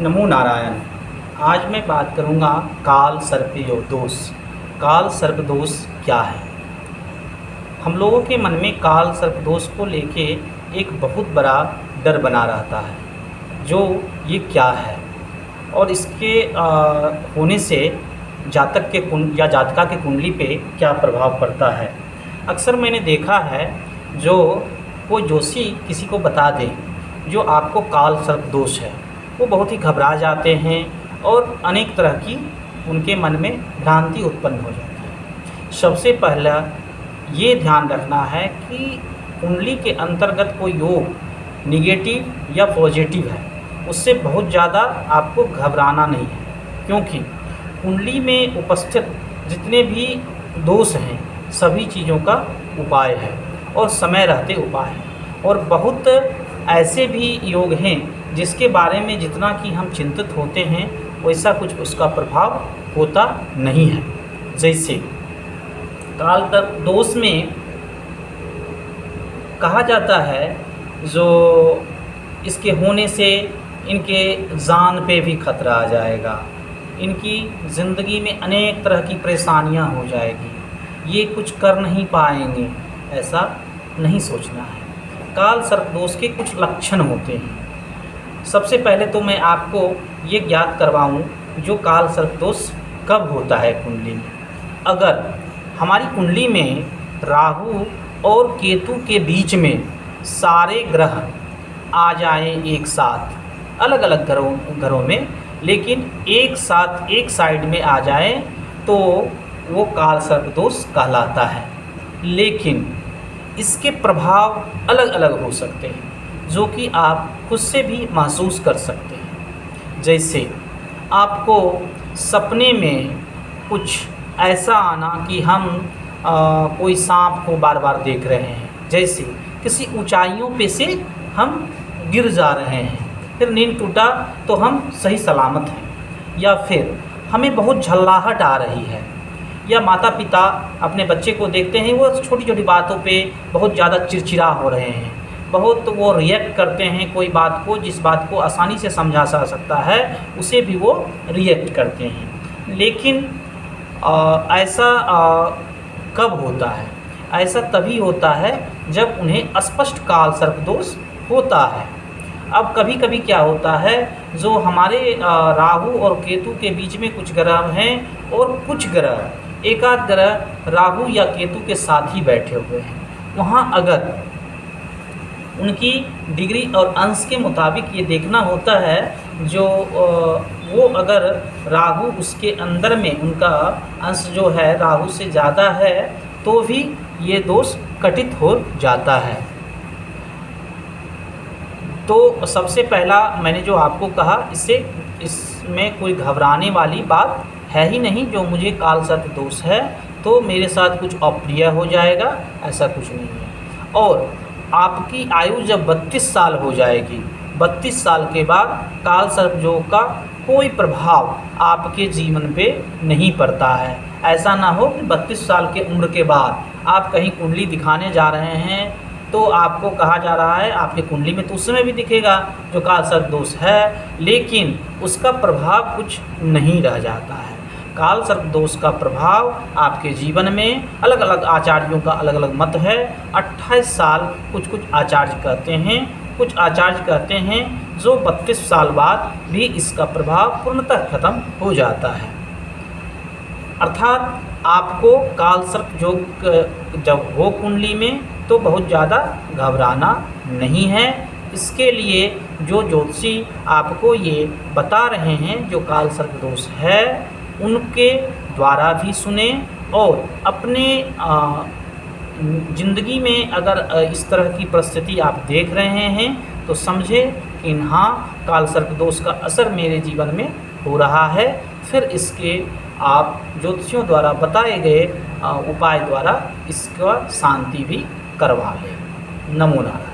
नमो नारायण। आज मैं बात करूँगा काल सर्प योग दोष। काल सर्प दोष क्या है? हम लोगों के मन में काल सर्प दोष को लेके एक बहुत बड़ा डर बना रहता है, जो ये क्या है और इसके होने से जातक के या जातका के कुंडली पे क्या प्रभाव पड़ता है। अक्सर मैंने देखा है, जो कोई जोशी किसी को बता दे जो आपको काल सर्प दोष है, वो बहुत ही घबरा जाते हैं और अनेक तरह की उनके मन में भ्रांति उत्पन्न हो जाती है। सबसे पहला ये ध्यान रखना है कि कुंडली के अंतर्गत कोई योग निगेटिव या पॉजिटिव है, उससे बहुत ज़्यादा आपको घबराना नहीं है, क्योंकि कुंडली में उपस्थित जितने भी दोष हैं सभी चीज़ों का उपाय है और समय रहते उपाय है। और बहुत ऐसे भी योग हैं जिसके बारे में जितना कि हम चिंतित होते हैं वैसा कुछ उसका प्रभाव होता नहीं है। जैसे काल सर्प दोष में कहा जाता है, जो इसके होने से इनके जान पे भी खतरा आ जाएगा, इनकी ज़िंदगी में अनेक तरह की परेशानियां हो जाएगी, ये कुछ कर नहीं पाएंगे, ऐसा नहीं सोचना है। काल सर्प दोष के कुछ लक्षण होते हैं। सबसे पहले तो मैं आपको ये ज्ञात करवाऊं, जो काल सर्प दोष कब होता है कुंडली में। अगर हमारी कुंडली में राहु और केतु के बीच में सारे ग्रह आ जाएं एक साथ, अलग अलग घरों में, लेकिन एक साथ एक साइड में आ जाए तो वो काल सर्प दोष कहलाता है। लेकिन इसके प्रभाव अलग अलग हो सकते हैं, जो कि आप खुद से भी महसूस कर सकते हैं। जैसे आपको सपने में कुछ ऐसा आना कि हम कोई सांप को बार बार देख रहे हैं, जैसे किसी ऊंचाइयों पे से हम गिर जा रहे हैं, फिर नींद टूटा तो हम सही सलामत हैं, या फिर हमें बहुत झल्लाहट आ रही है, या माता पिता अपने बच्चे को देखते हैं वो छोटी छोटी बातों पे बहुत ज़्यादा चिड़चिड़ा हो रहे हैं, बहुत वो रिएक्ट करते हैं कोई बात को, जिस बात को आसानी से समझा जा सकता है उसे भी वो रिएक्ट करते हैं। लेकिन ऐसा कब होता है? ऐसा तभी होता है जब उन्हें स्पष्ट काल सर्प दोष होता है। अब कभी कभी क्या होता है, जो हमारे राहु और केतु के बीच में कुछ ग्रह हैं और कुछ ग्रह, एक आध ग्रह राहु या केतु के साथ ही बैठे हुए हैं, वहाँ अगर उनकी डिग्री और अंश के मुताबिक ये देखना होता है, जो वो अगर राहु उसके अंदर में उनका अंश जो है राहु से ज़्यादा है तो भी ये दोष कटित हो जाता है। तो सबसे पहला मैंने जो आपको कहा, इसमें कोई घबराने वाली बात है ही नहीं। जो मुझे काल सर्प दोष है तो मेरे साथ कुछ अप्रिय हो जाएगा, ऐसा कुछ नहीं है। और आपकी आयु जब 32 साल हो जाएगी, 32 साल के बाद काल सर्प योग का कोई प्रभाव आपके जीवन पे नहीं पड़ता है। ऐसा ना हो कि 32 साल के उम्र के बाद आप कहीं कुंडली दिखाने जा रहे हैं तो आपको कहा जा रहा है आपके कुंडली में तो उस समय भी दिखेगा जो काल सर्प दोष है, लेकिन उसका प्रभाव कुछ नहीं रह जाता है। काल सर्प दोष का प्रभाव आपके जीवन में अलग अलग आचार्यों का अलग अलग मत है। 28 साल कुछ आचार्य कहते हैं, कुछ आचार्य कहते हैं जो 32 साल बाद भी इसका प्रभाव पूर्णतः खत्म हो जाता है। अर्थात आपको काल सर्प योग जब हो कुंडली में तो बहुत ज़्यादा घबराना नहीं है। इसके लिए जो ज्योतिषी आपको ये बता रहे हैं जो काल सर्प दोष है, उनके द्वारा भी सुने और अपने ज़िंदगी में अगर इस तरह की परिस्थिति आप देख रहे हैं तो समझे कि हाँ, काल सर्प दोष का असर मेरे जीवन में हो रहा है। फिर इसके आप ज्योतिषियों द्वारा बताए गए उपाय द्वारा इसका शांति भी करवा लें। नमो नारायण।